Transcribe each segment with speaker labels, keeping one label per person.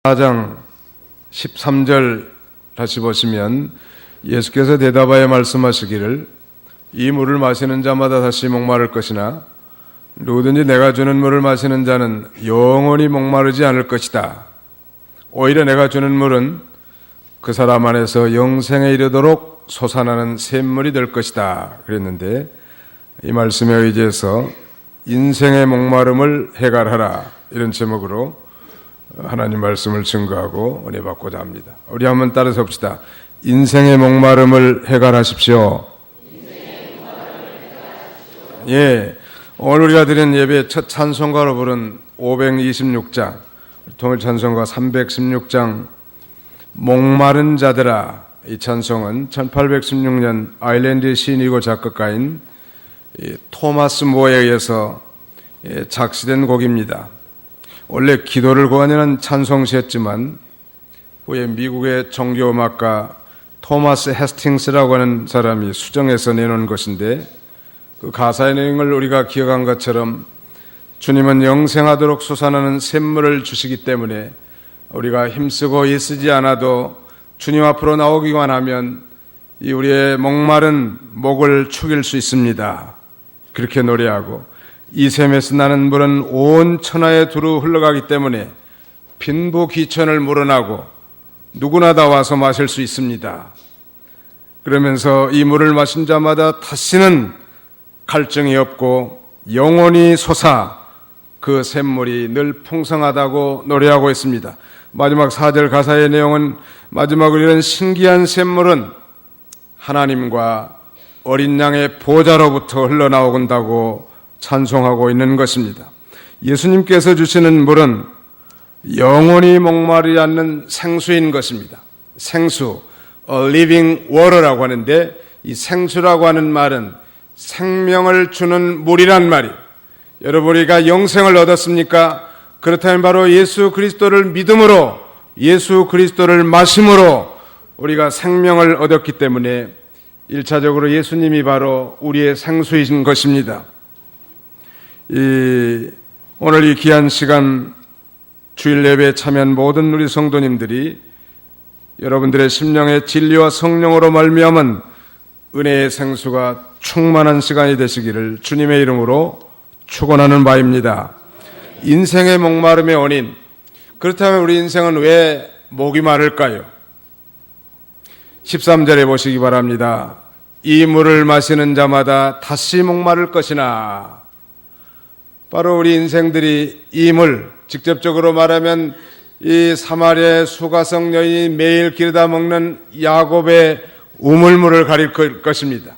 Speaker 1: 4장 13절 다시 보시면 예수께서 대답하여 말씀하시기를 이 물을 마시는 자마다 다시 목마를 것이나 누구든지 내가 주는 물을 마시는 자는 영원히 목마르지 않을 것이다. 오히려 내가 주는 물은 그 사람 안에서 영생에 이르도록 솟아나는 샘물이 될 것이다. 그랬는데 이 말씀에 의지해서 인생의 목마름을 해결하라 이런 제목으로 하나님 말씀을 증거하고 은혜 받고자 합니다. 우리 한번 따라서 봅시다. 인생의 목마름을 해결하십시오. 예, 오늘 우리가 드린 예배 첫 찬송가로 부른 526장 통일 찬송가 316장 목마른 자들아, 이 찬송은 1816년 아일랜드 시인이고 작곡가인 토마스 모어에 의해서 작시된 곡입니다. 원래 기도를 구하는 찬송시였지만 후에 미국의 종교음악가 토마스 헤스팅스라고 하는 사람이 수정해서 내놓은 것인데 그 가사의 내용을 우리가 기억한 것처럼 주님은 영생하도록 솟아나는 샘물을 주시기 때문에 우리가 힘쓰고 애쓰지 않아도 주님 앞으로 나오기만 하면 이 우리의 목마른 목을 축일 수 있습니다. 그렇게 노래하고 이 샘에서 나는 물은 온 천하에 두루 흘러가기 때문에 빈부귀천을 물어나고 누구나 다 와서 마실 수 있습니다. 그러면서 이 물을 마신 자마다 다시는 갈증이 없고 영원히 솟아 그 샘물이 늘 풍성하다고 노래하고 있습니다. 마지막 4절 가사의 내용은 마지막으로 이런 신기한 샘물은 하나님과 어린 양의 보좌로부터 흘러나오건다고 찬송하고 있는 것입니다. 예수님께서 주시는 물은 영원히 목마르지 않는 생수인 것입니다. 생수, living water라고 하는데 이 생수라고 하는 말은 생명을 주는 물이란 말이. 여러분 우리가 영생을 얻었습니까? 그렇다면 바로 예수 그리스도를 믿음으로 예수 그리스도를 마심으로 우리가 생명을 얻었기 때문에 1차적으로 예수님이 바로 우리의 생수이신 것입니다. 오늘 이 귀한 시간 주일 예배에 참여한 모든 우리 성도님들이 여러분들의 심령의 진리와 성령으로 말미암은 은혜의 생수가 충만한 시간이 되시기를 주님의 이름으로 축원하는 바입니다. 인생의 목마름의 원인, 그렇다면 우리 인생은 왜 목이 마를까요? 13절에 보시기 바랍니다. 이 물을 마시는 자마다 다시 목마를 것이나. 바로 우리 인생들이 이 물, 직접적으로 말하면 이 사마리아의 수가성 여인이 매일 기르다 먹는 야곱의 우물물을 가릴 것입니다.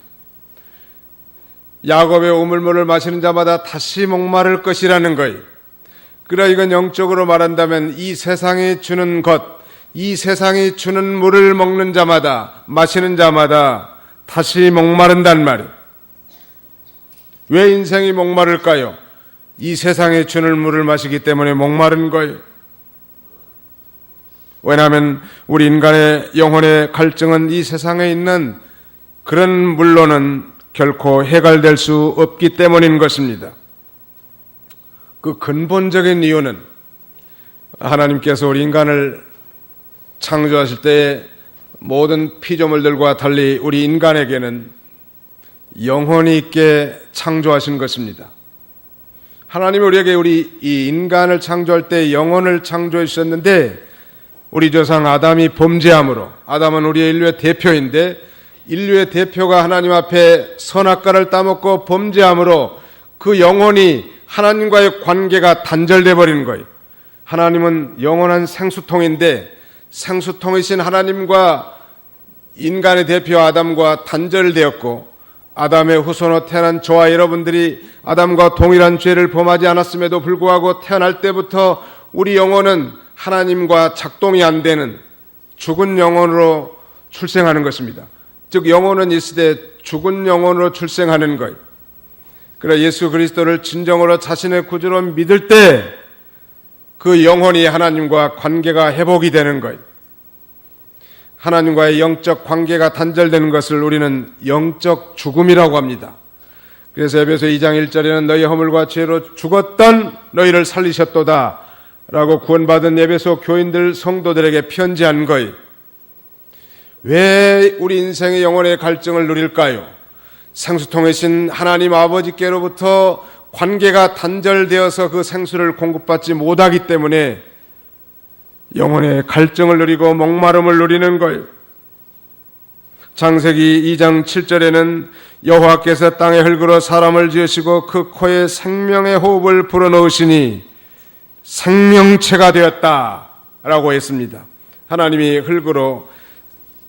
Speaker 1: 야곱의 우물물을 마시는 자마다 다시 목마를 것이라는 거예요. 그러나 이건 영적으로 말한다면 이 세상이 주는 것, 이 세상이 주는 물을 먹는 자마다, 마시는 자마다 다시 목마른단 말이에요. 왜 인생이 목마를까요? 이 세상이 주는 물을 마시기 때문에 목마른 거예요. 왜냐하면 우리 인간의 영혼의 갈증은 이 세상에 있는 그런 물로는 결코 해결될 수 없기 때문인 것입니다. 그 근본적인 이유는 하나님께서 우리 인간을 창조하실 때에 모든 피조물들과 달리 우리 인간에게는 영혼이 있게 창조하신 것입니다. 하나님이 우리에게 우리 이 인간을 창조할 때 영혼을 창조해 주셨는데 우리 조상 아담이 범죄함으로, 아담은 우리의 인류의 대표인데 인류의 대표가 하나님 앞에 선악과를 따먹고 범죄함으로 그 영혼이 하나님과의 관계가 단절돼 버리는 거예요. 하나님은 영원한 생수통인데 생수통이신 하나님과 인간의 대표 아담과 단절되었고 아담의 후손으로 태어난 저와 여러분들이 아담과 동일한 죄를 범하지 않았음에도 불구하고 태어날 때부터 우리 영혼은 하나님과 작동이 안 되는 죽은 영혼으로 출생하는 것입니다. 즉 영혼은 있으되 죽은 영혼으로 출생하는 것. 그러나 예수 그리스도를 진정으로 자신의 구주로 믿을 때 그 영혼이 하나님과 관계가 회복이 되는 것. 하나님과의 영적 관계가 단절되는 것을 우리는 영적 죽음이라고 합니다. 그래서 에베소 2장 1절에는 너희 허물과 죄로 죽었던 너희를 살리셨도다 라고 구원받은 에베소 교인들 성도들에게 편지한 거예요. 왜 우리 인생의 영혼의 갈증을 누릴까요? 생수통이신 하나님 아버지께로부터 관계가 단절되어서 그 생수를 공급받지 못하기 때문에 영혼의 갈증을 누리고 목마름을 누리는 거예요. 창세기 2장 7절에는 여호와께서 땅의 흙으로 사람을 지으시고 그 코에 생명의 호흡을 불어넣으시니 생명체가 되었다라고 했습니다. 하나님이 흙으로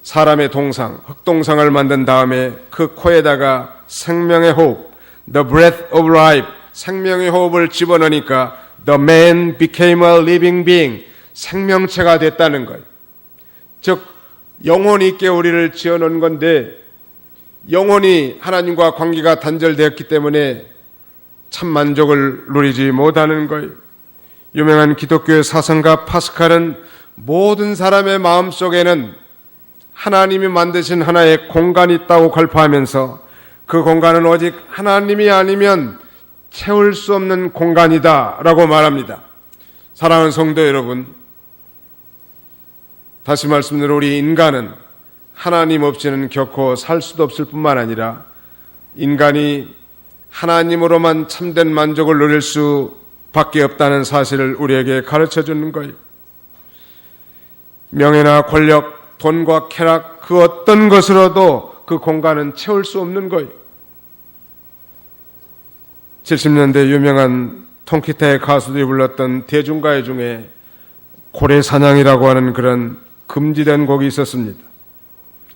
Speaker 1: 사람의 동상, 흙동상을 만든 다음에 그 코에다가 생명의 호흡, the breath of life, 생명의 호흡을 집어넣으니까 the man became a living being, 생명체가 됐다는 거예요. 즉 영혼이 있게 우리를 지어놓은 건데 영혼이 하나님과 관계가 단절되었기 때문에 참 만족을 누리지 못하는 거예요. 유명한 기독교의 사상가 파스칼은 모든 사람의 마음속에는 하나님이 만드신 하나의 공간이 있다고 걸포하면서 그 공간은 오직 하나님이 아니면 채울 수 없는 공간이다 라고 말합니다. 사랑하는 성도 여러분, 다시 말씀드려 우리 인간은 하나님 없이는 결코 살 수도 없을 뿐만 아니라 인간이 하나님으로만 참된 만족을 누릴 수밖에 없다는 사실을 우리에게 가르쳐 주는 거예요. 명예나 권력, 돈과 쾌락 그 어떤 것으로도 그 공간은 채울 수 없는 거예요. 70년대 유명한 통기타의 가수들이 불렀던 대중가요 중에 고래사냥이라고 하는 그런 금지된 곡이 있었습니다.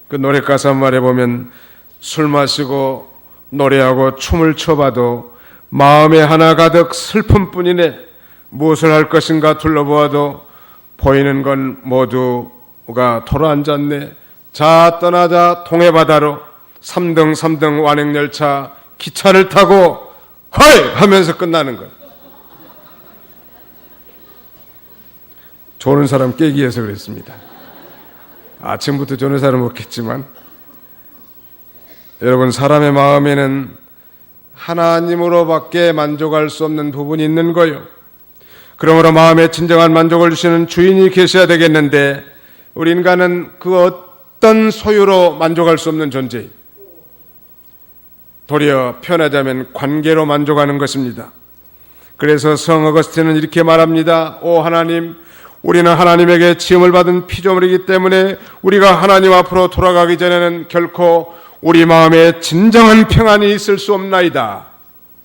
Speaker 1: 그 노래 가사 말해보면 술 마시고 노래하고 춤을 춰봐도 마음에 하나 가득 슬픔뿐이네. 무엇을 할 것인가 둘러보아도 보이는 건 모두가 돌아앉았네. 자 떠나자 동해바다로 3등 완행열차 기차를 타고 헐! 하면서 끝나는 거예요. 조는 사람 깨기 위해서 그랬습니다. 아침부터 조는 사람 없겠지만 여러분 사람의 마음에는 하나님으로밖에 만족할 수 없는 부분이 있는 거예요. 그러므로 마음에 진정한 만족을 주시는 주인이 계셔야 되겠는데 우리 인간은 그 어떤 소유로 만족할 수 없는 존재예요. 도리어 표현하자면 관계로 만족하는 것입니다. 그래서 성 어거스틴은 이렇게 말합니다. 오 하나님, 우리는 하나님에게 지음을 받은 피조물이기 때문에 우리가 하나님 앞으로 돌아가기 전에는 결코 우리 마음에 진정한 평안이 있을 수 없나이다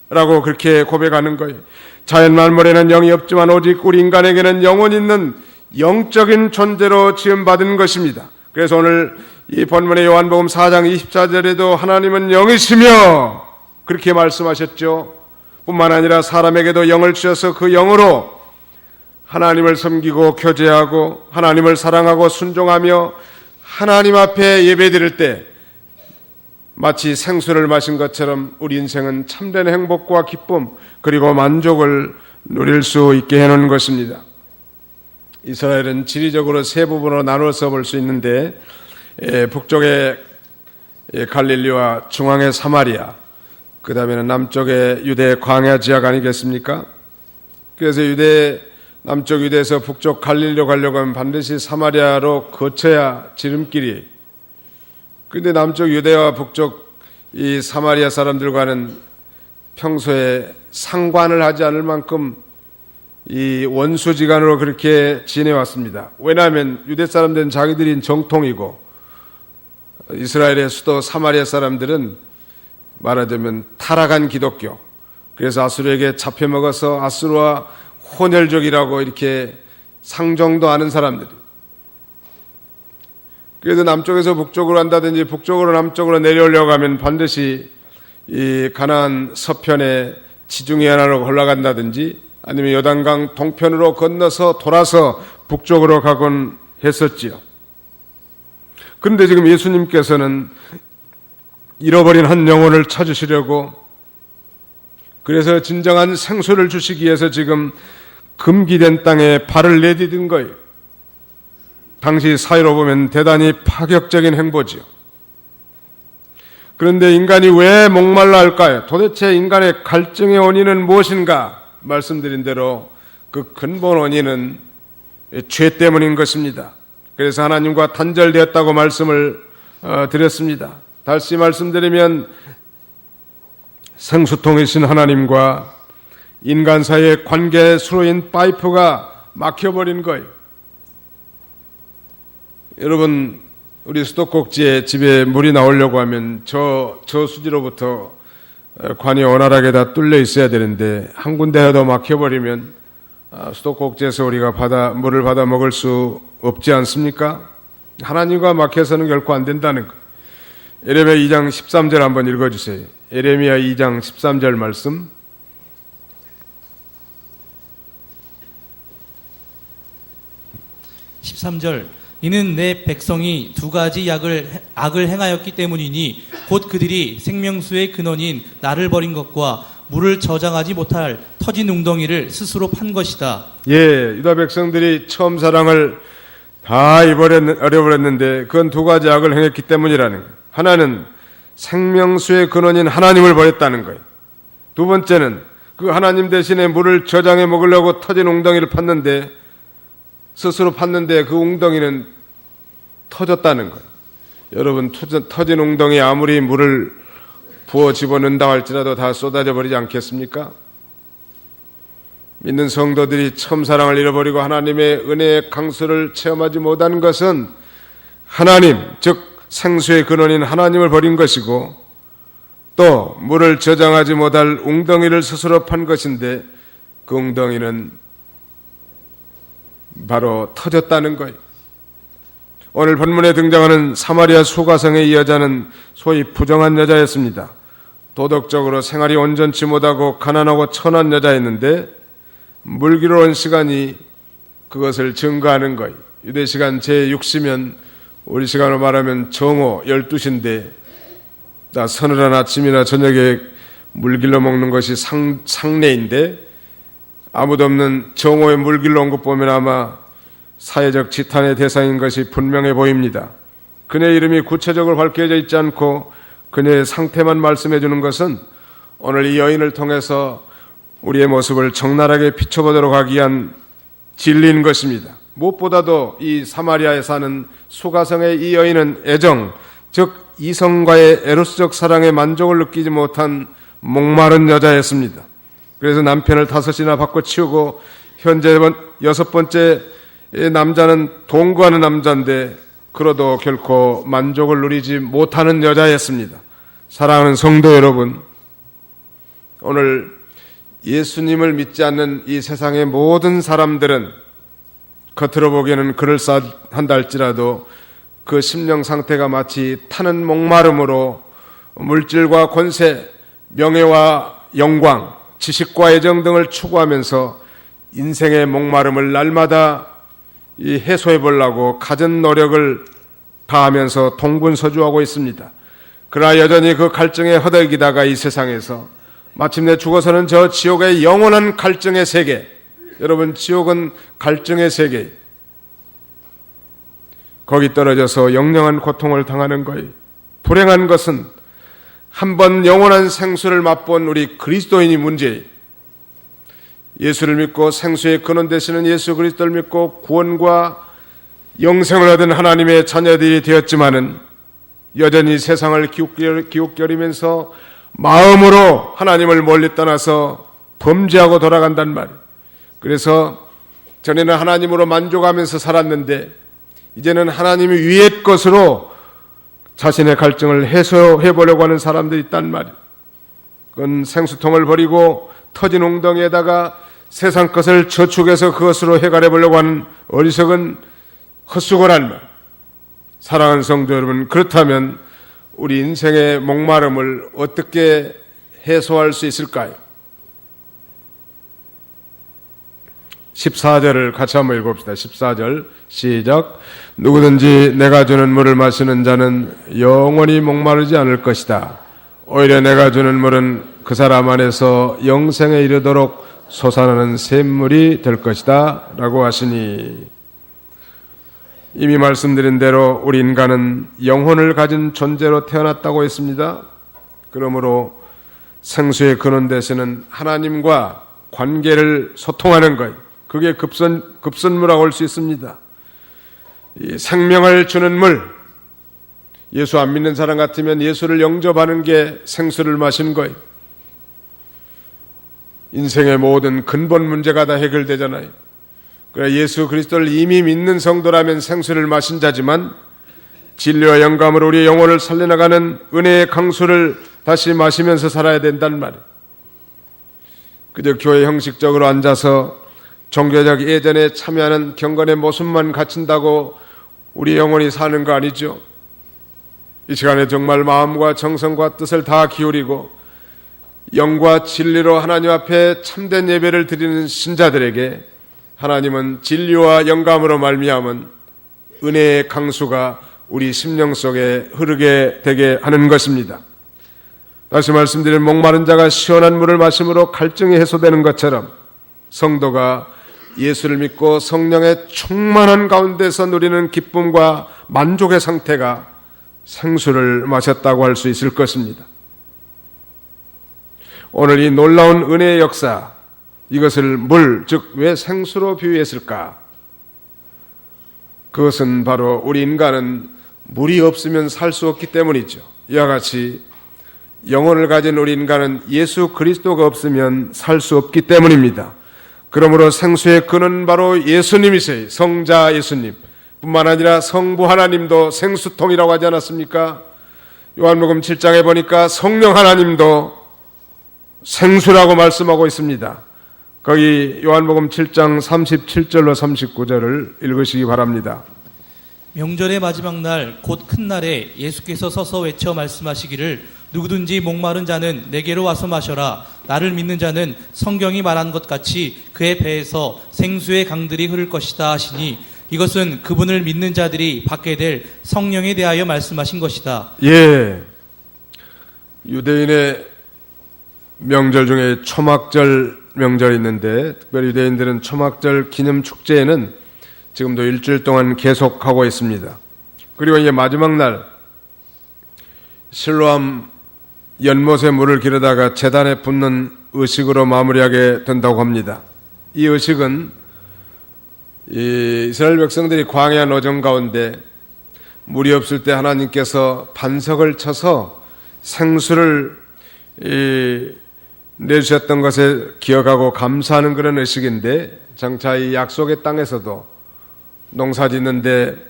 Speaker 1: 라고 그렇게 고백하는 거예요. 자연 만물에는 영이 없지만 오직 우리 인간에게는 영혼이 있는 영적인 존재로 지음받은 것입니다. 그래서 오늘 이 본문의 요한복음 4장 24절에도 하나님은 영이시며 그렇게 말씀하셨죠. 뿐만 아니라 사람에게도 영을 주셔서 그 영으로 하나님을 섬기고 교제하고 하나님을 사랑하고 순종하며 하나님 앞에 예배드릴 때 마치 생수를 마신 것처럼 우리 인생은 참된 행복과 기쁨 그리고 만족을 누릴 수 있게 해놓은 것입니다. 이스라엘은 지리적으로 세 부분으로 나누어서 볼 수 있는데 북쪽의 갈릴리와 중앙의 사마리아, 그 다음에는 남쪽의 유대 광야 지역 아니겠습니까? 그래서 남쪽 유대에서 북쪽 갈릴리로 가려고 하면 반드시 사마리아로 거쳐야 지름길이. 그런데 남쪽 유대와 북쪽 이 사마리아 사람들과는 평소에 상관을 하지 않을 만큼 이 원수지간으로 그렇게 지내왔습니다. 왜냐하면 유대 사람들은 자기들이 정통이고 이스라엘의 수도 사마리아 사람들은 말하자면 타락한 기독교, 그래서 아수르에게 잡혀먹어서 아수르와 혼혈족이라고 이렇게 상정도 하는 사람들이. 그래서 남쪽에서 북쪽으로 한다든지 북쪽으로 남쪽으로 내려오려고 하면 반드시 이 가나안 서편의 지중해 하나로 올라간다든지 아니면 요단강 동편으로 건너서 돌아서 북쪽으로 가곤 했었지요. 그런데 지금 예수님께서는 잃어버린 한 영혼을 찾으시려고, 그래서 진정한 생수를 주시기 위해서 지금 금기된 땅에 발을 내디딘 거예요. 당시 사회로 보면 대단히 파격적인 행보지요. 그런데 인간이 왜 목말라 할까요? 도대체 인간의 갈증의 원인은 무엇인가? 말씀드린 대로 그 근본 원인은 죄 때문인 것입니다. 그래서 하나님과 단절되었다고 말씀을 드렸습니다. 다시 말씀드리면 생수통이신 하나님과 인간 사이의 관계 수로인 파이프가 막혀버린 거예요. 여러분, 우리 수도꼭지에 집에 물이 나오려고 하면 저 수지로부터 관이 원활하게 다 뚫려 있어야 되는데 한 군데라도 막혀버리면 수도꼭지에서 우리가 물을 받아 먹을 수 없지 않습니까? 하나님과 막혀서는 결코 안 된다는 거예요. 에레미야 2장 13절 한번 읽어주세요. 에레미야 2장 13절 말씀.
Speaker 2: (13절) 이는 내 백성이 두 가지 악을 행하였기 때문이니 곧 그들이 생명수의 근원인 나를 버린 것과 물을 저장하지 못할 터진 웅덩이를 스스로 판 것이다.
Speaker 1: 예, 유다 백성들이 처음 사랑을 다 잃어버렸는데 그건 두 가지 악을 행했기 때문이라는 거예요. 하나는 생명수의 근원인 하나님을 버렸다는 거예요. 두 번째는 그 하나님 대신에 물을 저장해 먹으려고 터진 웅덩이를 스스로 팠는데 그 웅덩이는 터졌다는 거예요. 여러분, 터진 웅덩이 아무리 물을 부어 집어넣는다 할지라도 다 쏟아져 버리지 않겠습니까? 믿는 성도들이 처음 사랑을 잃어버리고 하나님의 은혜의 강수를 체험하지 못한 것은 하나님, 즉 생수의 근원인 하나님을 버린 것이고 또 물을 저장하지 못할 웅덩이를 스스로 판 것인데 그 웅덩이는 바로 터졌다는 거예요. 오늘 본문에 등장하는 사마리아 수가성의 이 여자는 소위 부정한 여자였습니다. 도덕적으로 생활이 온전치 못하고 가난하고 천한 여자였는데 물기로 온 시간이 그것을 증거하는 거예요. 유대 시간 제6시면 우리 시간으로 말하면 정오 12시인데 나 서늘한 아침이나 저녁에 물길로 먹는 것이 상례인데 아무도 없는 정오에 물길로 온 것 보면 아마 사회적 지탄의 대상인 것이 분명해 보입니다. 그녀의 이름이 구체적으로 밝혀져 있지 않고 그녀의 상태만 말씀해 주는 것은 오늘 이 여인을 통해서 우리의 모습을 적나라하게 비춰보도록 하기 위한 진리인 것입니다. 무엇보다도 이 사마리아에 사는 수가성의 이 여인은 애정, 즉 이성과의 에로스적 사랑에 만족을 느끼지 못한 목마른 여자였습니다. 그래서 남편을 5이나 바꿔치우고 현재 6번째 남자는 동거하는 남자인데 그러도 결코 만족을 누리지 못하는 여자였습니다. 사랑하는 성도 여러분, 오늘 예수님을 믿지 않는 이 세상의 모든 사람들은 겉으로 보기에는 그럴싸한다 할지라도 그 심령 상태가 마치 타는 목마름으로 물질과 권세, 명예와 영광, 지식과 애정 등을 추구하면서 인생의 목마름을 날마다 해소해 보려고 갖은 노력을 다하면서 동분서주하고 있습니다. 그러나 여전히 그 갈증에 허덕이다가 이 세상에서 마침내 죽어서는 저 지옥의 영원한 갈증의 세계, 여러분 지옥은 갈증의 세계, 거기 떨어져서 영영한 고통을 당하는 거예요. 불행한 것은 한번 영원한 생수를 맛본 우리 그리스도인이 문제예요. 예수를 믿고 생수의 근원 되시는 예수 그리스도를 믿고 구원과 영생을 얻은 하나님의 자녀들이 되었지만은 여전히 세상을 기웃거리면서 마음으로 하나님을 멀리 떠나서 범죄하고 돌아간단 말이에요. 그래서 전에는 하나님으로 만족하면서 살았는데 이제는 하나님이 위의 것으로 자신의 갈증을 해소해 보려고 하는 사람들이 있단 말이에요. 그건 생수통을 버리고 터진 웅덩이에다가 세상 것을 저축해서 그것으로 해결해 보려고 하는 어리석은 헛수고란 말. 사랑하는 성도 여러분, 그렇다면 우리 인생의 목마름을 어떻게 해소할 수 있을까요? 14절을 같이 한번 읽어봅시다. 14절 시작. 누구든지 내가 주는 물을 마시는 자는 영원히 목마르지 않을 것이다. 오히려 내가 주는 물은 그 사람 안에서 영생에 이르도록 솟아나는 샘물이 될 것이다 라고 하시니, 이미 말씀드린 대로 우리 인간은 영혼을 가진 존재로 태어났다고 했습니다. 그러므로 생수의 근원 되시는 하나님과 관계를 소통하는 것, 그게 급선무라고 할 수 있습니다. 이 생명을 주는 물, 예수 안 믿는 사람 같으면 예수를 영접하는 게 생수를 마시는 거예요. 인생의 모든 근본 문제가 다 해결되잖아요. 그래 예수 그리스도를 이미 믿는 성도라면 생수를 마신 자지만 진리와 영감으로 우리의 영혼을 살려나가는 은혜의 강수를 다시 마시면서 살아야 된다는 말이에요. 그저 교회 형식적으로 앉아서 종교적 예전에 참여하는 경건의 모습만 갖춘다고 우리 영혼이 사는 거 아니죠. 이 시간에 정말 마음과 정성과 뜻을 다 기울이고 영과 진리로 하나님 앞에 참된 예배를 드리는 신자들에게 하나님은 진리와 영감으로 말미암은 은혜의 강수가 우리 심령 속에 흐르게 되게 하는 것입니다. 다시 말씀드린 목마른 자가 시원한 물을 마심으로 갈증이 해소되는 것처럼 성도가 예수를 믿고 성령의 충만한 가운데서 누리는 기쁨과 만족의 상태가 생수를 마셨다고 할 수 있을 것입니다. 오늘 이 놀라운 은혜의 역사, 이것을 물, 즉 왜 생수로 비유했을까? 그것은 바로 우리 인간은 물이 없으면 살 수 없기 때문이죠. 이와 같이 영혼을 가진 우리 인간은 예수 그리스도가 없으면 살 수 없기 때문입니다. 그러므로 생수의 근원 바로 예수님이세요. 성자 예수님 뿐만 아니라 성부 하나님도 생수통이라고 하지 않았습니까? 요한복음 7장에 보니까 성령 하나님도 생수라고 말씀하고 있습니다. 거기 요한복음 7장 37절로 39절을 읽으시기 바랍니다.
Speaker 2: 명절의 마지막 날 곧 큰 날에 예수께서 서서 외쳐 말씀하시기를 누구든지 목마른 자는 내게로 와서 마셔라. 나를 믿는 자는 성경이 말한 것 같이 그의 배에서 생수의 강들이 흐를 것이다 하시니 이것은 그분을 믿는 자들이 받게 될 성령에 대하여 말씀하신 것이다.
Speaker 1: 예, 유대인의 명절 중에 초막절 명절이 있는데 특별히 유대인들은 초막절 기념 축제에는 지금도 일주일 동안 계속하고 있습니다. 그리고 이제 마지막 날 실로암 연못에 물을 기르다가 제단에 붓는 의식으로 마무리하게 된다고 합니다. 이 의식은 이스라엘 백성들이 광야 노정 가운데 물이 없을 때 하나님께서 반석을 쳐서 생수를 내주셨던 것을 기억하고 감사하는 그런 의식인데, 장차 이 약속의 땅에서도 농사 짓는데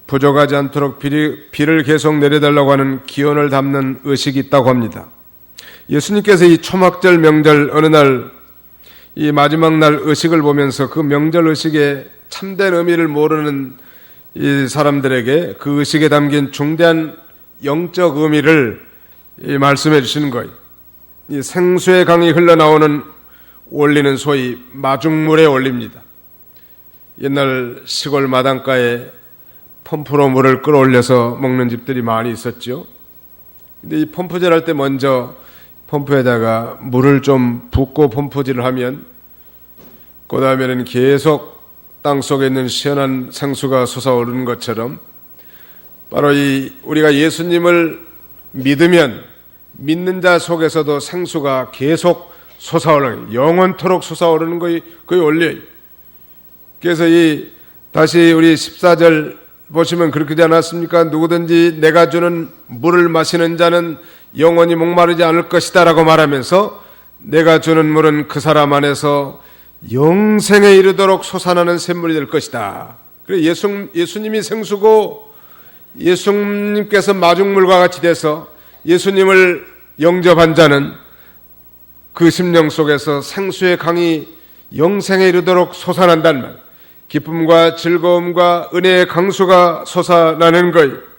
Speaker 1: 부족하지 않도록 비를 계속 내려달라고 하는 기원을 담는 의식이 있다고 합니다. 예수님께서 이 초막절 명절 어느 날 이 마지막 날 의식을 보면서 그 명절 의식의 참된 의미를 모르는 이 사람들에게 그 의식에 담긴 중대한 영적 의미를 말씀해 주시는 거예요. 이 생수의 강이 흘러나오는 원리는 소위 마중물의 원리입니다. 옛날 시골 마당가에 펌프로 물을 끌어올려서 먹는 집들이 많이 있었죠. 근데 이 펌프질 할 때 먼저 펌프에다가 물을 좀 붓고 펌프질을 하면 그 다음에는 계속 땅속에 있는 시원한 생수가 솟아오르는 것처럼 바로 이 우리가 예수님을 믿으면 믿는 자 속에서도 생수가 계속 솟아오르는, 영원토록 솟아오르는 거의 원리예요. 그래서 다시 우리 14절 보시면 그렇게 되지 않았습니까? 누구든지 내가 주는 물을 마시는 자는 영원히 목마르지 않을 것이다 라고 말하면서 내가 주는 물은 그 사람 안에서 영생에 이르도록 솟아나는 샘물이 될 것이다. 그래 예수님이 생수고 예수님께서 마중물과 같이 돼서 예수님을 영접한 자는 그 심령 속에서 생수의 강이 영생에 이르도록 솟아난다는 말, 기쁨과 즐거움과 은혜의 강수가 솟아나는 것.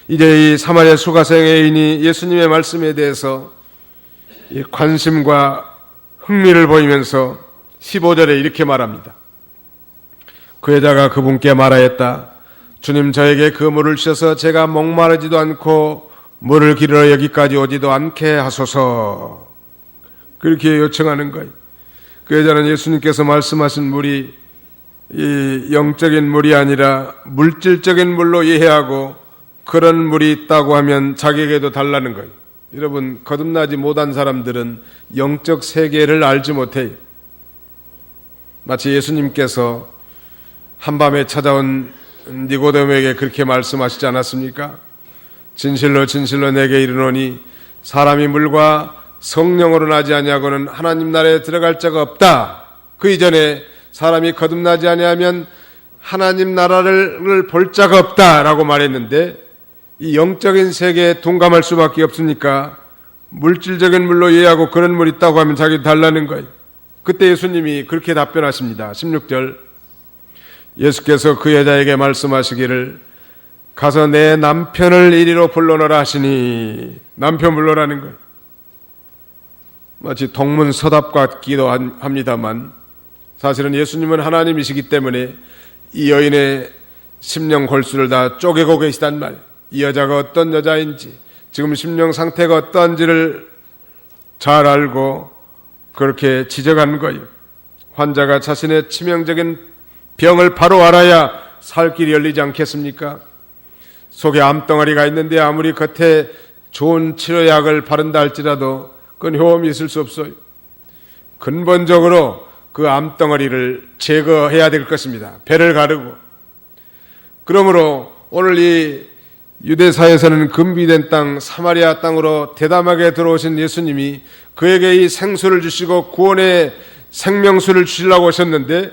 Speaker 1: 이제 이 사마리아 수가성의 여인이 예수님의 말씀에 대해서 관심과 흥미를 보이면서 15절에 이렇게 말합니다. 그 여자가 그분께 말하였다. 주님, 저에게 그 물을 주셔서 제가 목마르지도 않고 물을 기르러 여기까지 오지도 않게 하소서. 그렇게 요청하는 거예요. 그 여자는 예수님께서 말씀하신 물이 이 영적인 물이 아니라 물질적인 물로 이해하고 그런 물이 있다고 하면 자기에게도 달라는 거예요. 여러분, 거듭나지 못한 사람들은 영적 세계를 알지 못해요. 마치 예수님께서 한밤에 찾아온 니고데모에게 그렇게 말씀하시지 않았습니까? 진실로 진실로 내게 이르노니 사람이 물과 성령으로 나지 아니하고는 하나님 나라에 들어갈 자가 없다. 그 이전에 사람이 거듭나지 아니하면 하나님 나라를 볼 자가 없다라고 말했는데, 이 영적인 세계에 동감할 수밖에 없으니까 물질적인 물로 이해하고 그런 물 있다고 하면 자기 달라는 거예요. 그때 예수님이 그렇게 답변하십니다. 16절, 예수께서 그 여자에게 말씀하시기를 가서 내 남편을 이리로 불러놓으라 하시니, 남편 불러라는 거예요. 마치 동문서답 같기도 합니다만 사실은 예수님은 하나님이시기 때문에 이 여인의 심령 골수를 다 쪼개고 계시단 말이에요. 이 여자가 어떤 여자인지, 지금 심령 상태가 어떠한지를 잘 알고 그렇게 지적한 거예요. 환자가 자신의 치명적인 병을 바로 알아야 살 길이 열리지 않겠습니까? 속에 암덩어리가 있는데 아무리 겉에 좋은 치료약을 바른다 할지라도 그건 효험이 있을 수 없어요. 근본적으로 그 암덩어리를 제거해야 될 것입니다. 배를 가르고. 그러므로 오늘 이 유대사에서는 금비된 땅 사마리아 땅으로 대담하게 들어오신 예수님이 그에게 이 생수를 주시고 구원의 생명수를 주시려고 하셨는데,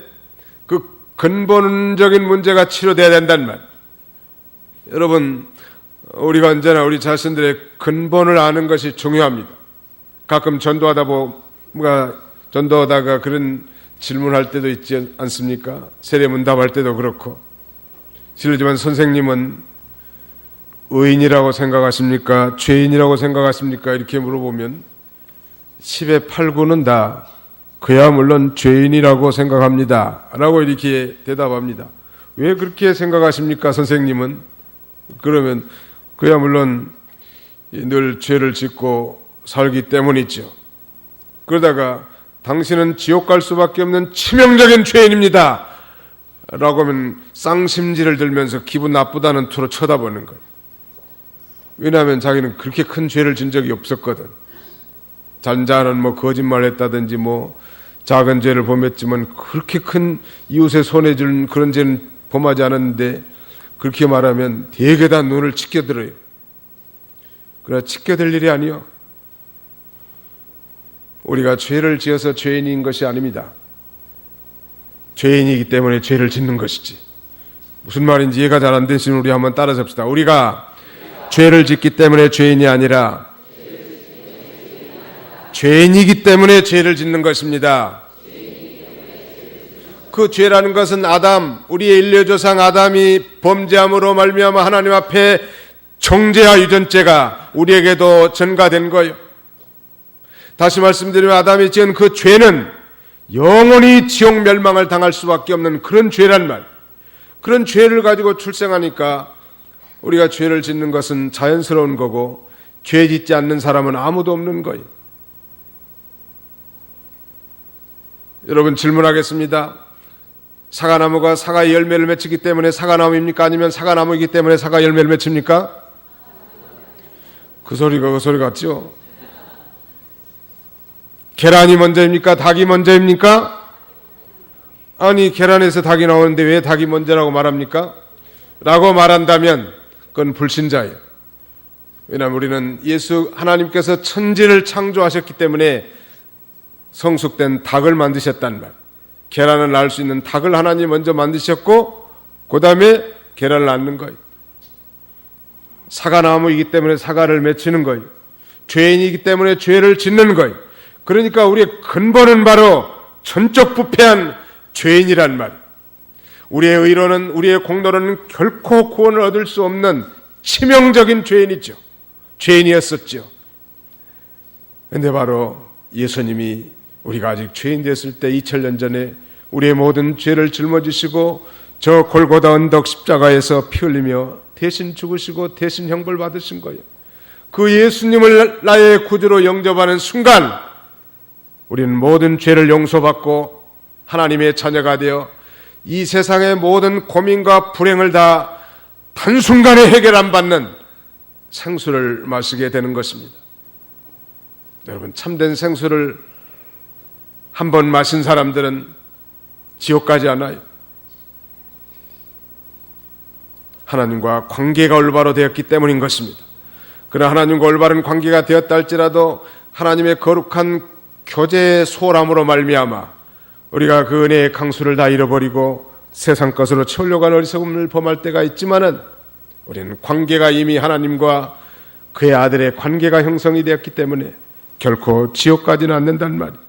Speaker 1: 그 근본적인 문제가 치료돼야 된단 말. 여러분, 우리가 언제나 우리 자신들의 근본을 아는 것이 중요합니다. 가끔 전도하다가 그런 질문할 때도 있지 않습니까? 세례문답할 때도 그렇고. 실례지만 선생님은 의인이라고 생각하십니까? 죄인이라고 생각하십니까? 이렇게 물어보면 10의 8, 9는 다 그야 물론 죄인이라고 생각합니다 라고 이렇게 대답합니다. 왜 그렇게 생각하십니까 선생님은? 그러면 그야 물론 늘 죄를 짓고 살기 때문이죠. 그러다가 당신은 지옥 갈 수밖에 없는 치명적인 죄인입니다 라고 하면 쌍심지를 들면서 기분 나쁘다는 투로 쳐다보는 거예요. 왜냐하면 자기는 그렇게 큰 죄를 진 적이 없었거든. 잔잔한 거짓말 했다든지 작은 죄를 범했지만 그렇게 큰 이웃의 손해 준 그런 죄는 범하지 않았는데, 그렇게 말하면 되게 다 눈을 치켜들어요. 그러나 치켜들 일이 아니요. 우리가 죄를 지어서 죄인인 것이 아닙니다. 죄인이기 때문에 죄를 짓는 것이지. 무슨 말인지 이해가 잘 안 되시면 우리 한번 따라서 합시다. 우리가 죄를 짓기 때문에 죄인이 아니라 죄인이기 때문에 죄를 짓는 것입니다. 그 죄라는 것은 우리의 인류조상 아담이 범죄함으로 말미암아 하나님 앞에 정죄와 유전죄가 우리에게도 전가된 거예요. 다시 말씀드리면 아담이 지은 그 죄는 영원히 지옥 멸망을 당할 수밖에 없는 그런 죄란 말. 그런 죄를 가지고 출생하니까 우리가 죄를 짓는 것은 자연스러운 거고, 죄 짓지 않는 사람은 아무도 없는 거예요. 여러분, 질문하겠습니다. 사과나무가 사과의 열매를 맺히기 때문에 사과나무입니까? 아니면 사과나무이기 때문에 사과 열매를 맺힙니까? 그 소리 같죠? 계란이 먼저입니까? 닭이 먼저입니까? 아니, 계란에서 닭이 나오는데 왜 닭이 먼저라고 말합니까? 라고 말한다면 그건 불신자예요. 왜냐하면 우리는 하나님께서 천지를 창조하셨기 때문에 성숙된 닭을 만드셨단 말. 계란을 낳을 수 있는 닭을 하나님 먼저 만드셨고, 그 다음에 계란을 낳는 거예요. 사과나무이기 때문에 사과를 맺히는 거예요. 죄인이기 때문에 죄를 짓는 거예요. 그러니까 우리의 근본은 바로 전적 부패한 죄인이란 말이에요. 우리의 의로는, 우리의 공로는 결코 구원을 얻을 수 없는 치명적인 죄인이죠. 죄인이었었죠. 그런데 바로 예수님이 우리가 아직 죄인 됐을 때 2000년 전에 우리의 모든 죄를 짊어지시고 저 골고다 언덕 십자가에서 피 흘리며 대신 죽으시고 대신 형벌 받으신 거예요. 그 예수님을 나의 구주로 영접하는 순간 우리는 모든 죄를 용서받고 하나님의 자녀가 되어 이 세상의 모든 고민과 불행을 다 단순간에 해결 안 받는 생수를 마시게 되는 것입니다. 여러분, 참된 생수를 한 번 마신 사람들은 지옥 가지 않아요. 하나님과 관계가 올바로 되었기 때문인 것입니다. 그러나 하나님과 올바른 관계가 되었다 할지라도 하나님의 거룩한 교제의 소홀함으로 말미암아 우리가 그 은혜의 강수를 다 잃어버리고 세상 것으로 채우려고 하는 어리석음을 범할 때가 있지만은 우리는 관계가 이미 하나님과 그의 아들의 관계가 형성이 되었기 때문에 결코 지옥 가지는 않는단 말이에요.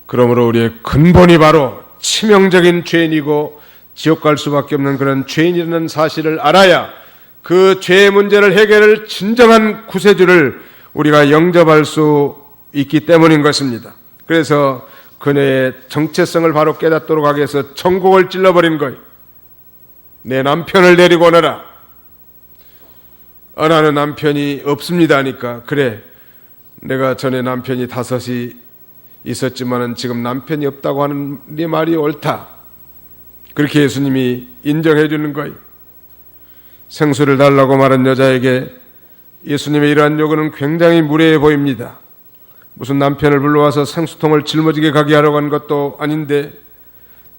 Speaker 1: 그러므로 우리의 근본이 바로 치명적인 죄인이고 지옥 갈 수밖에 없는 그런 죄인이라는 사실을 알아야 그 죄의 문제를 해결할 진정한 구세주를 우리가 영접할 수 있기 때문인 것입니다. 그래서 그녀의 정체성을 바로 깨닫도록 하기 위해서 천국을 찔러버린 거예요. 내 남편을 데리고 오너라. 나는 남편이 없습니다 하니까 그래 내가 전에 남편이 5이 있었지만은 지금 남편이 없다고 하는 네 말이 옳다. 그렇게 예수님이 인정해 주는 거예요. 생수를 달라고 말한 여자에게 예수님의 이러한 요구는 굉장히 무례해 보입니다. 무슨 남편을 불러와서 생수통을 짊어지게 가게 하려고 한 것도 아닌데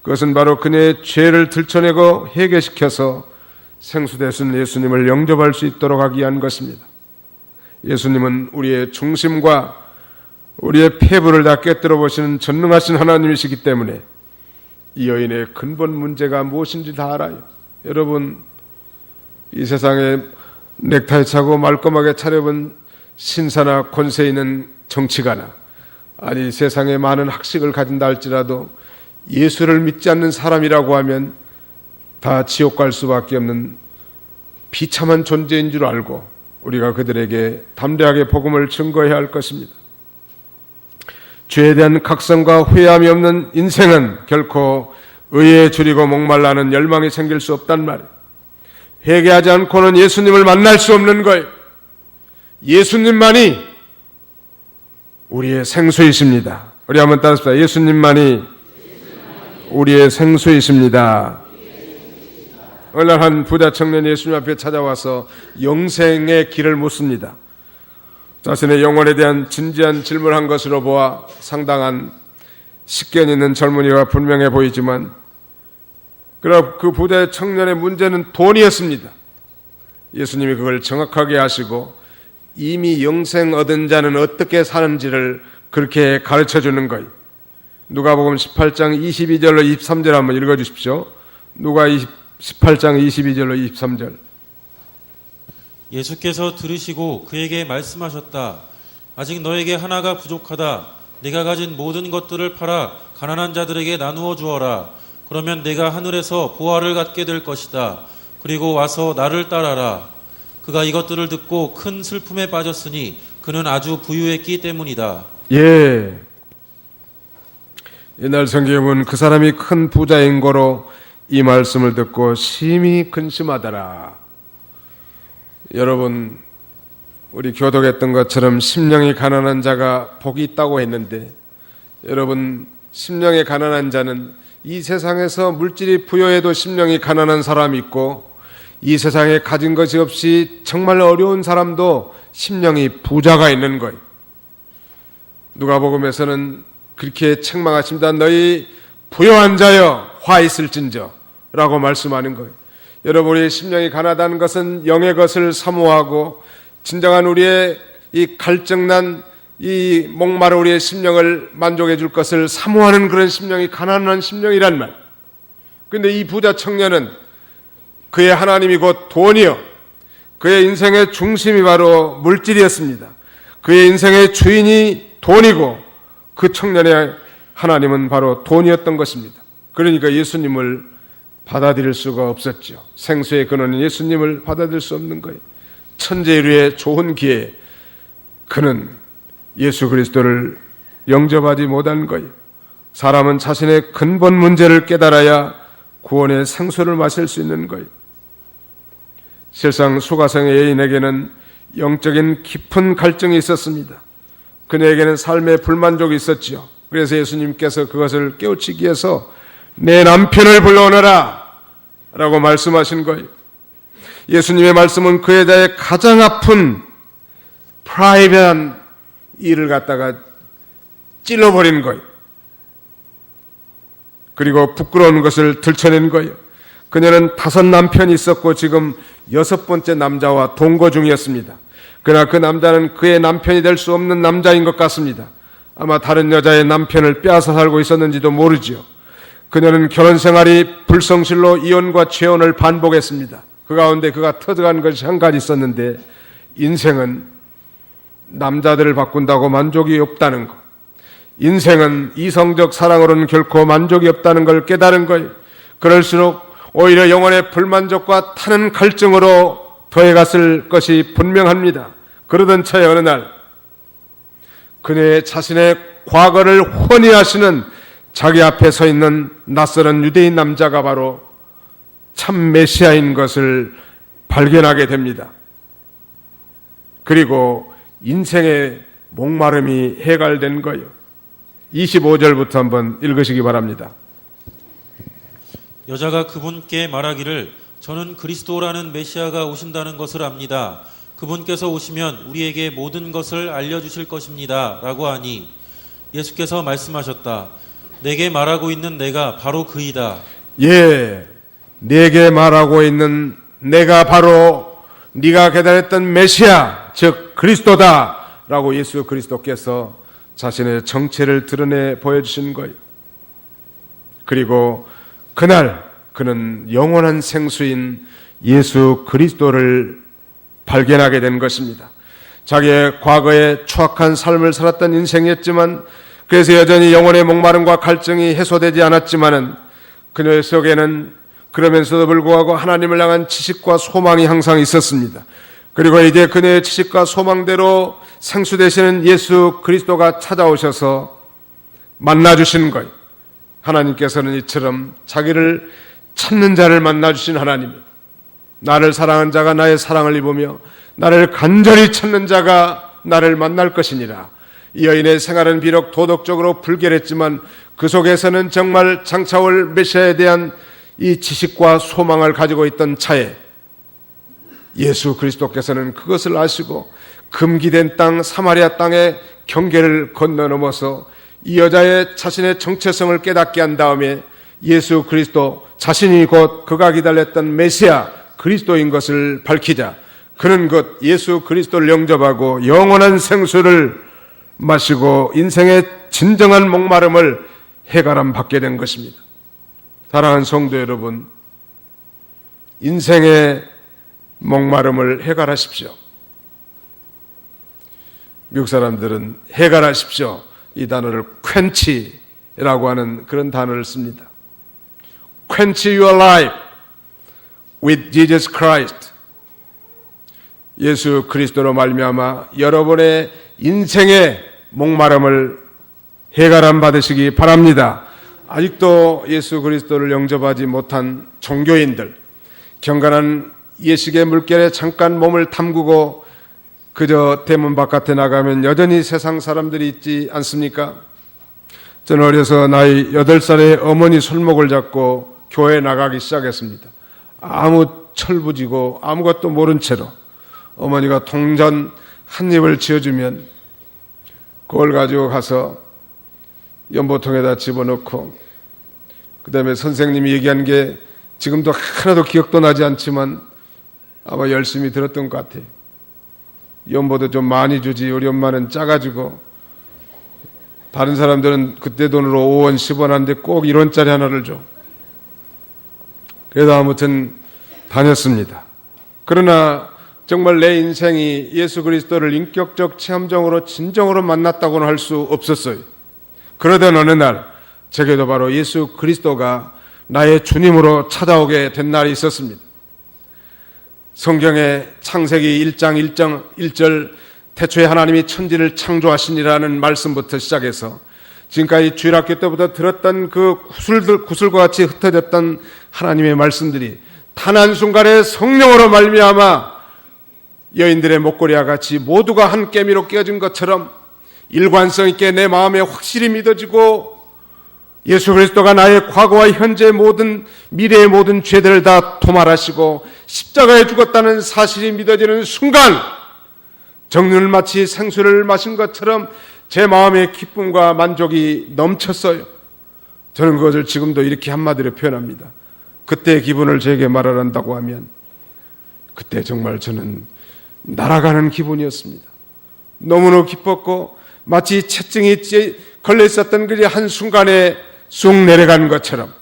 Speaker 1: 그것은 바로 그녀의 죄를 들춰내고 해결시켜서 생수 대신 예수님을 영접할 수 있도록 하기 위한 것입니다. 예수님은 우리의 중심과 우리의 폐부를 다 꿰뚫어 보시는 전능하신 하나님이시기 때문에 이 여인의 근본 문제가 무엇인지 다 알아요. 여러분 이 세상에 넥타이 차고 말끔하게 차려본 신사나 권세 있는 정치가나 아니 세상에 많은 학식을 가진다 할지라도 예수를 믿지 않는 사람이라고 하면 다 지옥 갈 수밖에 없는 비참한 존재인 줄 알고 우리가 그들에게 담대하게 복음을 증거해야 할 것입니다. 죄에 대한 각성과 회함이 없는 인생은 결코 의에 줄이고 목말라는 열망이 생길 수 없단 말이에요. 회개하지 않고는 예수님을 만날 수 없는 거예요. 예수님만이 우리의 생수이십니다. 우리 한번 따라합시다. 예수님만이 우리의 생수이십니다. 어느 날 한 부자 청년이 예수님 앞에 찾아와서 영생의 길을 묻습니다. 자신의 영혼에 대한 진지한 질문을 한 것으로 보아 상당한 식견 있는 젊은이가 분명해 보이지만 그러나 그 부자의 청년의 문제는 돈이었습니다. 예수님이 그걸 정확하게 아시고 이미 영생 얻은 자는 어떻게 사는지를 그렇게 가르쳐주는 거예요. 누가복음 18장 22절로 23절 한번 읽어주십시오. 누가 18장 22절로 23절.
Speaker 3: 예수께서 들으시고 그에게 말씀하셨다. 아직 너에게 하나가 부족하다. 네가 가진 모든 것들을 팔아 가난한 자들에게 나누어 주어라. 그러면 네가 하늘에서 보화를 갖게 될 것이다. 그리고 와서 나를 따라라. 그가 이것들을 듣고 큰 슬픔에 빠졌으니 그는 아주 부유했기 때문이다.
Speaker 1: 예. 옛날 성경에 보면 그 사람이 큰 부자인 거로 이 말씀을 듣고 심히 근심하더라. 여러분 우리 교독했던 것처럼 심령이 가난한 자가 복이 있다고 했는데 여러분 심령이 가난한 자는 이 세상에서 물질이 부여해도 심령이 가난한 사람이 있고 이 세상에 가진 것이 없이 정말 어려운 사람도 심령이 부자가 있는 거예요. 누가복음에서는 그렇게 책망하십니다. 너희 부요한 자여 화 있을진저 라고 말씀하는 거예요. 여러분의 심령이 가난하다는 것은 영의 것을 사모하고 진정한 우리의 이 갈증난 이 목마른 우리의 심령을 만족해 줄 것을 사모하는 그런 심령이 가난한 심령이란 말. 그런데 이 부자 청년은 그의 하나님이 곧 돈이요 그의 인생의 중심이 바로 물질이었습니다. 그의 인생의 주인이 돈이고 그 청년의 하나님은 바로 돈이었던 것입니다. 그러니까 예수님을 받아들일 수가 없었죠. 생수의 근원인 예수님을 받아들일 수 없는 거예요. 천재인류의 좋은 기회에 그는 예수 그리스도를 영접하지 못한 거예요. 사람은 자신의 근본 문제를 깨달아야 구원의 생수를 마실 수 있는 거예요. 실상 수가성의 여인에게는 영적인 깊은 갈증이 있었습니다. 그녀에게는 삶의 불만족이 있었지요. 그래서 예수님께서 그것을 깨우치기 위해서 내 남편을 불러오너라 라고 말씀하신 거예요. 예수님의 말씀은 그 여자의 가장 아픈 프라이빗한 일을 갖다가 찔러버린 거예요. 그리고 부끄러운 것을 들춰낸 거예요. 그녀는 5 남편이 있었고 지금 6번째 남자와 동거 중이었습니다. 그러나 그 남자는 그의 남편이 될 수 없는 남자인 것 같습니다. 아마 다른 여자의 남편을 빼앗아 살고 있었는지도 모르지요. 그녀는 결혼 생활이 불성실로 이혼과 재혼을 반복했습니다. 그 가운데 그가 터득한 것이 한 가지 있었는데, 인생은 남자들을 바꾼다고 만족이 없다는 것, 인생은 이성적 사랑으로는 결코 만족이 없다는 걸 깨달은 거예요. 그럴수록 오히려 영혼의 불만족과 타는 갈증으로 더해갔을 것이 분명합니다. 그러던 차에 어느 날 그녀의 자신의 과거를 훤히 아시는 자기 앞에 서 있는 낯설은 유대인 남자가 바로 참 메시아인 것을 발견하게 됩니다. 그리고 인생의 목마름이 해갈된 거예요. 25절부터 한번 읽으시기 바랍니다.
Speaker 3: 여자가 그분께 말하기를 저는 그리스도라는 메시아가 오신다는 것을 압니다. 그분께서 오시면 우리에게 모든 것을 알려주실 것입니다. 라고 하니 예수께서 말씀하셨다. 내게 말하고 있는 내가 바로 그이다.
Speaker 1: 예, 내게 말하고 있는 내가 바로 네가 기다렸던 메시아, 즉 그리스도다 라고 예수 그리스도께서 자신의 정체를 드러내 보여주신 거예요. 그리고 그날 그는 영원한 생수인 예수 그리스도를 발견하게 된 것입니다. 자기의 과거에 추악한 삶을 살았던 인생이었지만, 그래서 여전히 영혼의 목마름과 갈증이 해소되지 않았지만은 그녀의 속에는 그러면서도 불구하고 하나님을 향한 지식과 소망이 항상 있었습니다. 그리고 이제 그녀의 지식과 소망대로 생수 되시는 예수 그리스도가 찾아오셔서 만나주신 거예요. 하나님께서는 이처럼 자기를 찾는 자를 만나주신 하나님, 나를 사랑한 자가 나의 사랑을 입으며 나를 간절히 찾는 자가 나를 만날 것이니라. 이 여인의 생활은 비록 도덕적으로 불결했지만 그 속에서는 정말 장차올 메시아에 대한 이 지식과 소망을 가지고 있던 차에 예수 그리스도께서는 그것을 아시고 금기된 땅 사마리아 땅의 경계를 건너 넘어서 이 여자의 자신의 정체성을 깨닫게 한 다음에 예수 그리스도 자신이 곧 그가 기다렸던 메시아 그리스도인 것을 밝히자 그는 곧 예수 그리스도를 영접하고 영원한 생수를 마시고 인생의 진정한 목마름을 해결함 받게 된 것입니다. 사랑하는 성도 여러분, 인생의 목마름을 해결하십시오. 미국 사람들은 해결하십시오 이 단어를 quench라고 하는 그런 단어를 씁니다. Quench your life with Jesus Christ. 예수 그리스도로 말미암아 여러분의 인생의 목마름을 해결함 받으시기 바랍니다. 아직도 예수 그리스도를 영접하지 못한 종교인들, 경건한 예식의 물결에 잠깐 몸을 담그고 그저 대문 바깥에 나가면 여전히 세상 사람들이 있지 않습니까? 저는 어려서 나이 8살에 어머니 손목을 잡고 교회에 나가기 시작했습니다. 아무 철부지고 아무것도 모른 채로 어머니가 동전 한 입을 쥐어주면 그걸 가지고 가서 연보통에다 집어넣고, 그 다음에 선생님이 얘기한 게 지금도 하나도 기억도 나지 않지만 아마 열심히 들었던 것 같아요. 연보도 좀 많이 주지 우리 엄마는 짜가지고, 다른 사람들은 그때 돈으로 5원 10원 하는데 꼭 1원짜리 하나를 줘. 그래서 아무튼 다녔습니다. 그러나 정말 내 인생이 예수 그리스도를 인격적 체험적으로 진정으로 만났다고는 할 수 없었어요. 그러던 어느 날 제게도 바로 예수 그리스도가 나의 주님으로 찾아오게 된 날이 있었습니다. 성경의 창세기 1장 1절 태초에 하나님이 천지를 창조하시니라는 말씀부터 시작해서 지금까지 주일학교 때부터 들었던 그 구슬과 같이 흩어졌던 하나님의 말씀들이 단 한순간에 성령으로 말미암아 여인들의 목걸이와 같이 모두가 한 깨미로 끼어진 것처럼 일관성 있게 내 마음에 확실히 믿어지고, 예수 그리스도가 나의 과거와 현재의 모든 미래의 모든 죄들을 다 도말하시고 십자가에 죽었다는 사실이 믿어지는 순간 정말 마치 생수를 마신 것처럼 제 마음의 기쁨과 만족이 넘쳤어요. 저는 그것을 지금도 이렇게 한마디로 표현합니다. 그때의 기분을 제게 말하란다고 하면 그때 정말 저는 날아가는 기분이었습니다. 너무너무 기뻤고 마치 채증이 걸려 있었던 그 한순간에 쑥 내려간 것처럼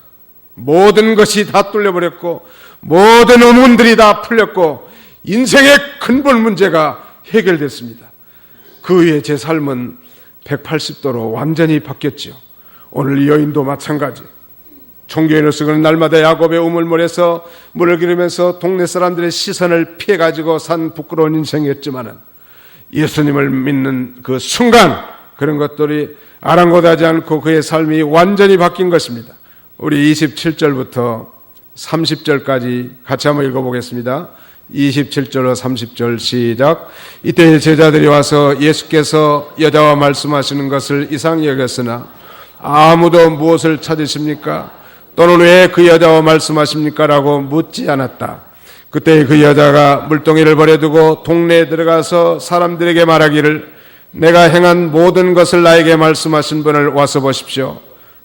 Speaker 1: 모든 것이 다 뚫려버렸고 모든 의문들이 다 풀렸고 인생의 근본 문제가 해결됐습니다. 그 후에 제 삶은 180도로 완전히 바뀌었죠. 오늘 이 여인도 마찬가지. 종교인으로서 그는 날마다 야곱의 우물물에서 물을 기르면서 동네 사람들의 시선을 피해가지고 산 부끄러운 인생이었지만은 예수님을 믿는 그 순간 그런 것들이 아랑곳하지 않고 그의 삶이 완전히 바뀐 것입니다. 우리 27절부터 30절까지 같이 한번 읽어보겠습니다. 27절로 30절 시작. 이때 제자들이 와서 예수께서 여자와 말씀하시는 것을 이상히 여겼으나 아무도 무엇을 찾으십니까? 또는 왜 그 여자와 말씀하십니까? 라고 묻지 않았다. 그때 그 여자가 물동이를 버려두고 동네에 들어가서 사람들에게 말하기를 내가 행한 모든 것을 나에게 말씀하신 분을 와서 보십시오.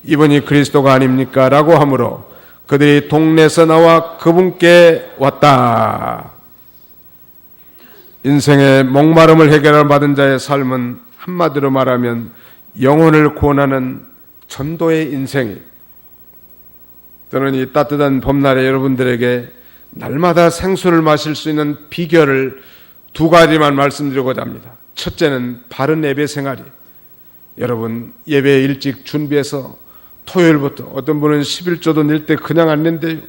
Speaker 1: 이분이 그리스도가 아닙니까? 라고 하므로 그들이 동네에서 나와 그분께 왔다. 인생의 목마름을 해결받은 자의 삶은 한마디로 말하면 영혼을 구원하는 전도의 인생이. 저는 이 따뜻한 봄날에 여러분들에게 날마다 생수를 마실 수 있는 비결을 두 가지만 말씀드리고자 합니다. 첫째는 바른 예배 생활이. 여러분 예배 일찍 준비해서 토요일부터 어떤 분은 11조도 낼 때 그냥 안 낸대요.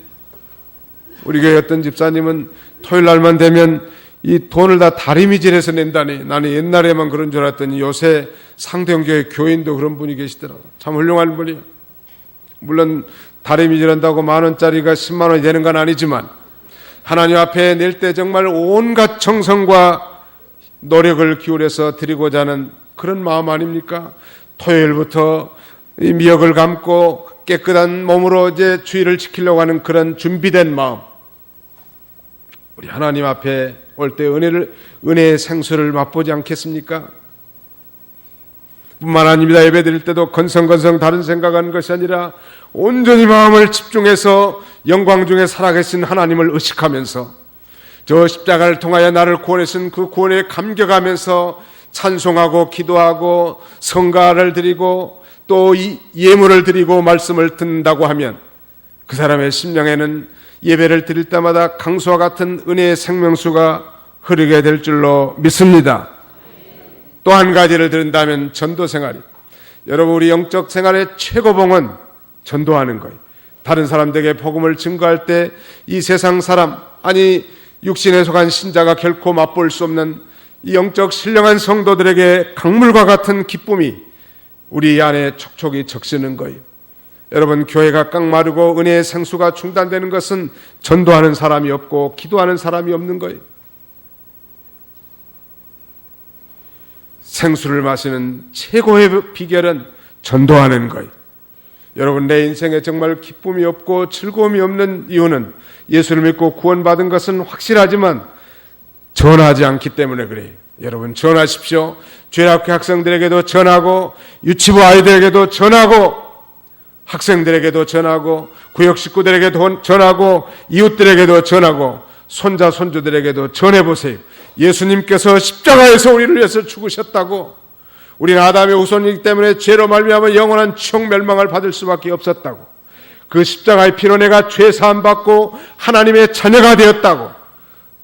Speaker 1: 우리 교회 어떤 집사님은 토요일 날만 되면 이 돈을 다 다리미질해서 낸다니. 나는 옛날에만 그런 줄 알았더니 요새 상대형교회 교인도 그런 분이 계시더라고요. 참 훌륭한 분이에요. 물론 다리미질한다고 10,000원짜리가 10만 원이 되는 건 아니지만 하나님 앞에 낼 때 정말 온갖 정성과 노력을 기울여서 드리고자 하는 그런 마음 아닙니까? 토요일부터 이 미역을 감고 깨끗한 몸으로 이제 주의를 지키려고 하는 그런 준비된 마음. 우리 하나님 앞에 올 때 은혜의 생수를 맛보지 않겠습니까? 뿐만 아닙니다. 예배 드릴 때도 건성건성 다른 생각하는 것이 아니라 온전히 마음을 집중해서 영광 중에 살아계신 하나님을 의식하면서 저 십자가를 통하여 나를 구원하신 그 구원에 감격하면서 찬송하고 기도하고 성가를 드리고 또 예물을 드리고 말씀을 듣는다고 하면 그 사람의 심령에는 예배를 드릴 때마다 강수와 같은 은혜의 생명수가 흐르게 될 줄로 믿습니다. 또 한 가지를 드린다면 전도 생활이. 여러분 우리 영적 생활의 최고봉은 전도하는 거예요. 다른 사람들에게 복음을 증거할 때 이 세상 사람 아니 육신에 속한 신자가 결코 맛볼 수 없는 이 영적 신령한 성도들에게 강물과 같은 기쁨이 우리 안에 촉촉이 적시는 거예요. 여러분 교회가 깡마르고 은혜의 생수가 중단되는 것은 전도하는 사람이 없고 기도하는 사람이 없는 거예요. 생수를 마시는 최고의 비결은 전도하는 거예요. 여러분 내 인생에 정말 기쁨이 없고 즐거움이 없는 이유는 예수를 믿고 구원받은 것은 확실하지만 전하지 않기 때문에 그래요. 여러분 전하십시오. 죄학교 학생들에게도 전하고 유치부 아이들에게도 전하고 학생들에게도 전하고 구역 식구들에게도 전하고 이웃들에게도 전하고 손자 손주들에게도 전해보세요. 예수님께서 십자가에서 우리를 위해서 죽으셨다고. 우리는 아담의 후손이기 때문에 죄로 말미암아 영원한 지옥 멸망을 받을 수밖에 없었다고. 그 십자가의 피로 내가 죄 사함 받고 하나님의 자녀가 되었다고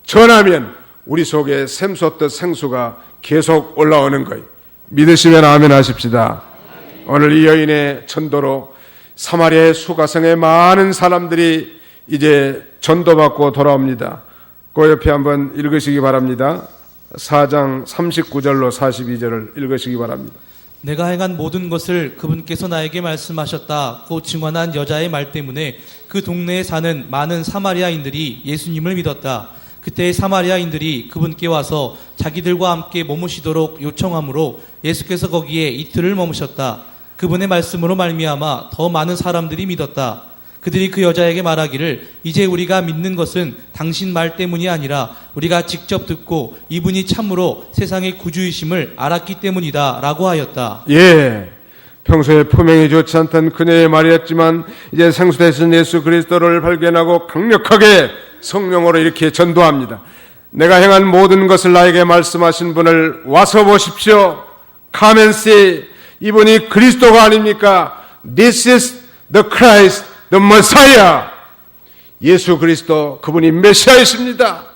Speaker 1: 전하면 우리 속에 샘솟던 생수가 계속 올라오는 거예요. 믿으시면 아멘 하십시다. 오늘 이 여인의 전도로 사마리아의 수가성에 많은 사람들이 이제 전도받고 돌아옵니다. 그 옆에 한번 읽으시기 바랍니다. 4장 39절로 42절을 읽으시기 바랍니다.
Speaker 2: 내가 행한 모든 것을 그분께서 나에게 말씀하셨다고 증언한 여자의 말 때문에 그 동네에 사는 많은 사마리아인들이 예수님을 믿었다. 그때 사마리아인들이 그분께 와서 자기들과 함께 머무시도록 요청하므로 예수께서 거기에 이틀을 머무셨다. 그분의 말씀으로 말미암아 더 많은 사람들이 믿었다. 그들이 그 여자에게 말하기를 이제 우리가 믿는 것은 당신 말 때문이 아니라 우리가 직접 듣고 이분이 참으로 세상의 구주이심을 알았기 때문이다 라고 하였다.
Speaker 1: 예, 평소에 표명이 좋지 않던 그녀의 말이었지만 이제 생수되신 예수 그리스도를 발견하고 강력하게 성령으로 이렇게 전도합니다. 내가 행한 모든 것을 나에게 말씀하신 분을 와서 보십시오. Come and see. 이분이 그리스도가 아닙니까? This is the Christ, the Messiah. 예수 그리스도, 그분이 메시아이십니다.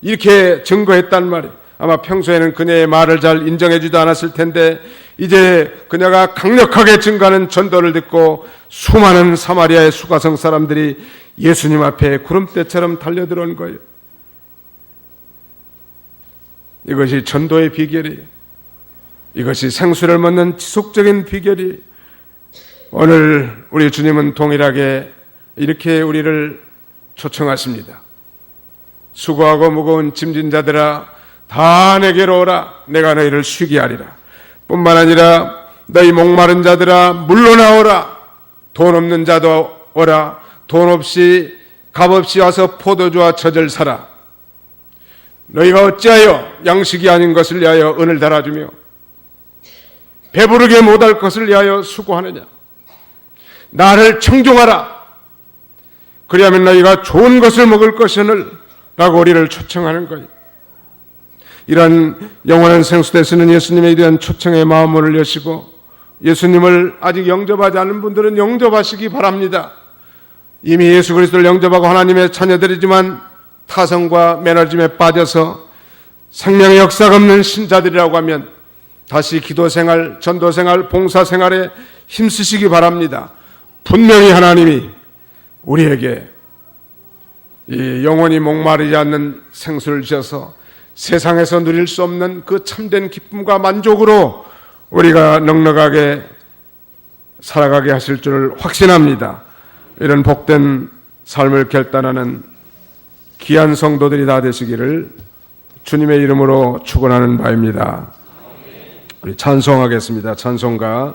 Speaker 1: 이렇게 증거했단 말이에요. 아마 평소에는 그녀의 말을 잘 인정해주지도 않았을 텐데 이제 그녀가 강력하게 증거하는 전도를 듣고 수많은 사마리아의 수가성 사람들이 예수님 앞에 구름대처럼 달려들어온 거예요. 이것이 전도의 비결이에요. 이것이 생수를 먹는 지속적인 비결이에요. 오늘 우리 주님은 동일하게 이렇게 우리를 초청하십니다. 수고하고 무거운 짐진 자들아 다 내게로 오라. 내가 너희를 쉬게 하리라. 뿐만 아니라 너희 목마른 자들아 물러나오라. 돈 없는 자도 오라. 돈 없이 값 없이 와서 포도주와 젖을 사라. 너희가 어찌하여 양식이 아닌 것을 위하여 은을 달아주며 배부르게 못할 것을 위하여 수고하느냐. 나를 청종하라. 그리하면 너희가 좋은 것을 먹을 것이오늘 라고 우리를 초청하는 거예요. 이런 영원한 생수되시는 예수님에 대한 초청의 마음을 여시고 예수님을 아직 영접하지 않은 분들은 영접하시기 바랍니다. 이미 예수 그리스도를 영접하고 하나님의 자녀들이지만 타성과 매너짐에 빠져서 생명의 역사가 없는 신자들이라고 하면 다시 기도생활, 전도생활, 봉사생활에 힘쓰시기 바랍니다. 분명히 하나님이 우리에게 이 영원히 목마르지 않는 생수를 주셔서 세상에서 누릴 수 없는 그 참된 기쁨과 만족으로 우리가 넉넉하게 살아가게 하실 줄을 확신합니다. 이런 복된 삶을 결단하는 귀한 성도들이 다 되시기를 주님의 이름으로 축원하는 바입니다. 우리 찬송하겠습니다. 찬송가